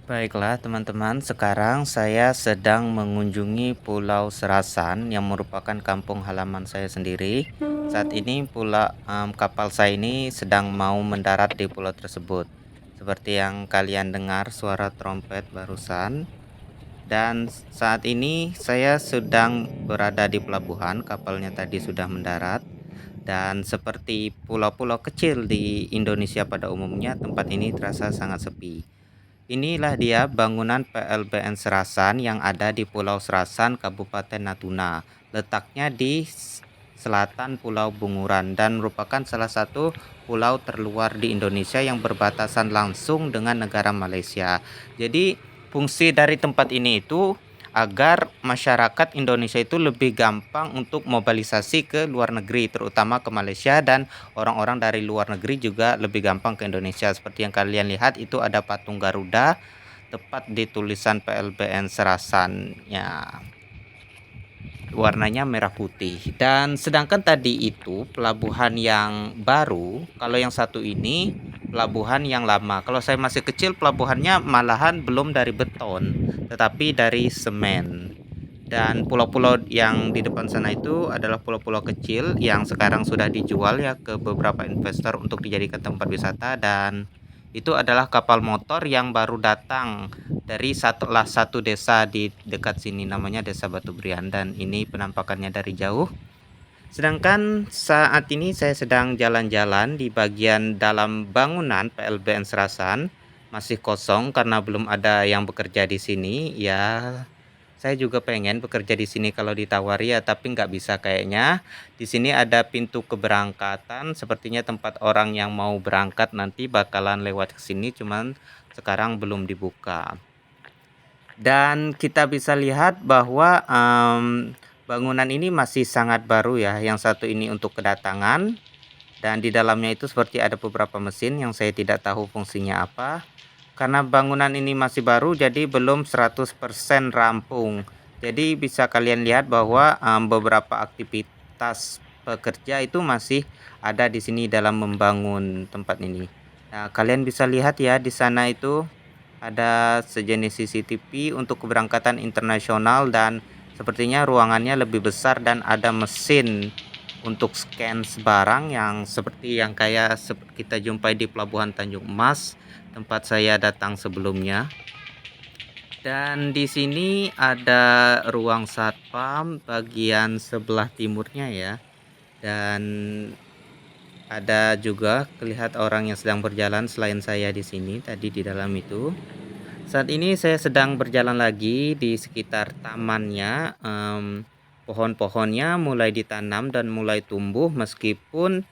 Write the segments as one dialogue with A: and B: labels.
A: Baiklah teman-teman, sekarang saya sedang mengunjungi Pulau Serasan yang merupakan kampung halaman saya sendiri. Saat ini kapal saya ini sedang mau mendarat di pulau tersebut. Seperti yang kalian dengar suara trompet barusan. Dan saat ini saya sedang berada di pelabuhan, kapalnya tadi sudah mendarat. Dan seperti pulau-pulau kecil di Indonesia pada umumnya, tempat ini terasa sangat sepi. Inilah dia bangunan PLBN Serasan yang ada di Pulau Serasan, Kabupaten Natuna. Letaknya di selatan Pulau Bunguran dan merupakan salah satu pulau terluar di Indonesia yang berbatasan langsung dengan negara Malaysia. Jadi, fungsi dari tempat ini itu agar masyarakat Indonesia itu lebih gampang untuk mobilisasi ke luar negeri, terutama ke Malaysia, dan orang-orang dari luar negeri juga lebih gampang ke Indonesia. Seperti yang kalian lihat itu ada patung Garuda tepat di tulisan PLBN Serasan ya. Warnanya merah putih. Dan sedangkan tadi itu pelabuhan yang baru, kalau yang satu ini pelabuhan yang lama. Kalau saya masih kecil pelabuhannya malahan belum dari beton, tetapi dari semen. Dan pulau-pulau yang di depan sana itu adalah pulau-pulau kecil yang sekarang sudah dijual ya ke beberapa investor untuk dijadikan tempat wisata, dan itu adalah kapal motor yang baru datang dari satu desa di dekat sini, namanya Desa Batu Berian, dan ini penampakannya dari jauh. Sedangkan saat ini saya sedang jalan-jalan di bagian dalam bangunan PLBN Serasan, masih kosong karena belum ada yang bekerja di sini. Ya, saya juga pengen bekerja di sini kalau ditawari ya, tapi nggak bisa kayaknya. Di sini ada pintu keberangkatan, sepertinya tempat orang yang mau berangkat nanti bakalan lewat ke sini, cuman sekarang belum dibuka. Dan kita bisa lihat bahwa bangunan ini masih sangat baru ya. Yang satu ini untuk kedatangan, dan di dalamnya itu seperti ada beberapa mesin yang saya tidak tahu fungsinya apa. Karena bangunan ini masih baru jadi belum 100% rampung. Jadi bisa kalian lihat bahwa beberapa aktivitas pekerja itu masih ada di sini dalam membangun tempat ini. Nah, kalian bisa lihat ya di sana itu ada sejenis CCTV untuk keberangkatan internasional, dan sepertinya ruangannya lebih besar dan ada mesin untuk scan barang yang seperti yang kayak kita jumpai di Pelabuhan Tanjung Emas tempat saya datang sebelumnya. Dan di sini ada ruang satpam bagian sebelah timurnya ya. Dan ada juga kelihatan orang yang sedang berjalan selain saya di sini tadi di dalam itu. Saat ini saya sedang berjalan lagi di sekitar tamannya. Pohon-pohonnya mulai ditanam dan mulai tumbuh meskipun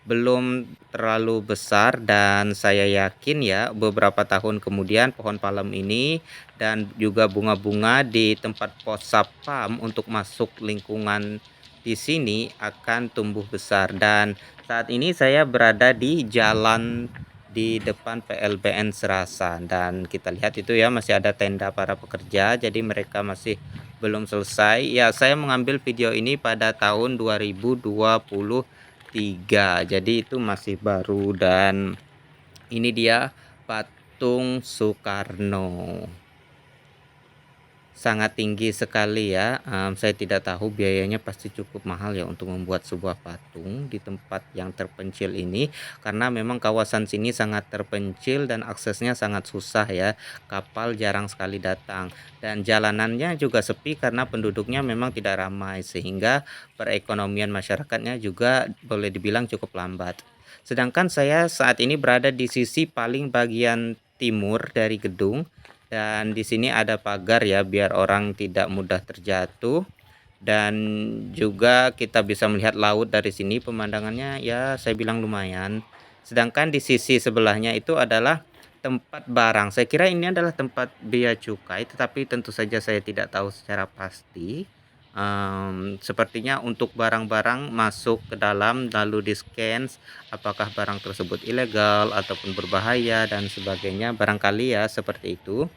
A: belum terlalu besar, dan saya yakin ya beberapa tahun kemudian pohon palem ini dan juga bunga-bunga di tempat pos sapam untuk masuk lingkungan di sini akan tumbuh besar. Dan saat ini saya berada di jalan di depan PLBN Serasan, dan kita lihat itu ya masih ada tenda para pekerja, jadi mereka masih belum selesai. Ya, saya mengambil video ini pada tahun 2023, jadi itu masih baru. Dan ini dia patung Soekarno, sangat tinggi sekali ya. Saya tidak tahu, biayanya pasti cukup mahal ya untuk membuat sebuah patung di tempat yang terpencil ini, karena memang kawasan sini sangat terpencil dan aksesnya sangat susah ya. Kapal jarang sekali datang dan jalanannya juga sepi karena penduduknya memang tidak ramai, sehingga perekonomian masyarakatnya juga boleh dibilang cukup lambat. Sedangkan saya saat ini berada di sisi paling bagian timur dari gedung, dan di sini ada pagar ya biar orang tidak mudah terjatuh, dan juga kita bisa melihat laut dari sini, pemandangannya ya saya bilang lumayan. Sedangkan di sisi sebelahnya itu adalah tempat barang. Saya kira ini adalah tempat bea cukai, tetapi tentu saja saya tidak tahu secara pasti. Sepertinya untuk barang-barang masuk ke dalam lalu di scan apakah barang tersebut ilegal ataupun berbahaya dan sebagainya, barangkali ya seperti itu.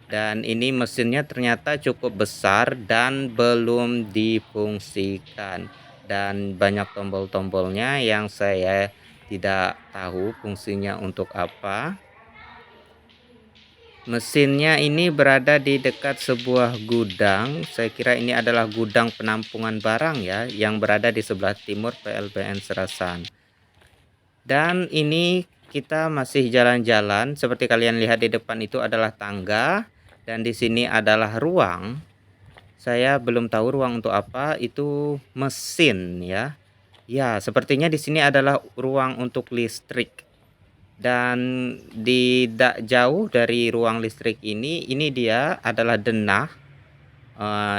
A: Dan ini mesinnya ternyata cukup besar dan belum difungsikan, dan banyak tombol-tombolnya yang saya tidak tahu fungsinya untuk apa. Mesinnya ini berada di dekat sebuah gudang. Saya kira ini adalah gudang penampungan barang ya, yang berada di sebelah timur PLBN Serasan. Dan ini kita masih jalan-jalan. Seperti kalian lihat di depan itu adalah tangga, dan di sini adalah ruang. Saya belum tahu ruang untuk apa. Itu mesin ya. Ya, sepertinya di sini adalah ruang untuk listrik. Dan tidak jauh dari ruang listrik ini dia adalah denah.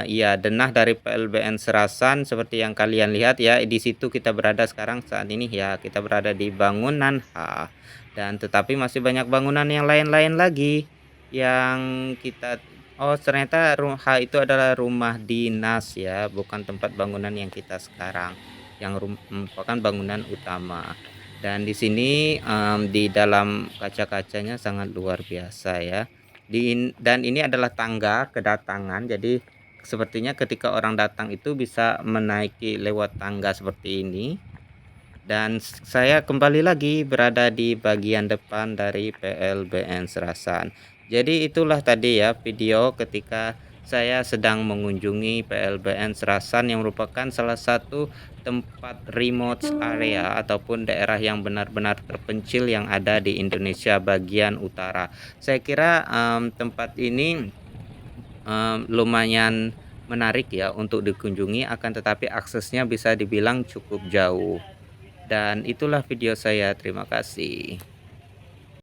A: Iya, denah dari PLBN Serasan seperti yang kalian lihat ya. Di situ kita berada sekarang saat ini ya. Kita berada di bangunan H. Dan tetapi masih banyak bangunan yang lain-lain lagi yang kita ternyata H itu adalah rumah dinas ya, bukan tempat bangunan yang kita sekarang, yang merupakan bangunan utama. Dan di sini di dalam kaca-kacanya sangat luar biasa ya. Dan ini adalah tangga kedatangan, jadi sepertinya ketika orang datang itu bisa menaiki lewat tangga seperti ini. Dan saya kembali lagi berada di bagian depan dari PLBN Serasan. Jadi itulah tadi ya video ketika saya sedang mengunjungi PLBN Serasan yang merupakan salah satu tempat remote area ataupun daerah yang benar-benar terpencil yang ada di Indonesia bagian utara. Saya kira tempat ini lumayan menarik ya untuk dikunjungi, akan tetapi aksesnya bisa dibilang cukup jauh. Dan itulah video saya, terima kasih.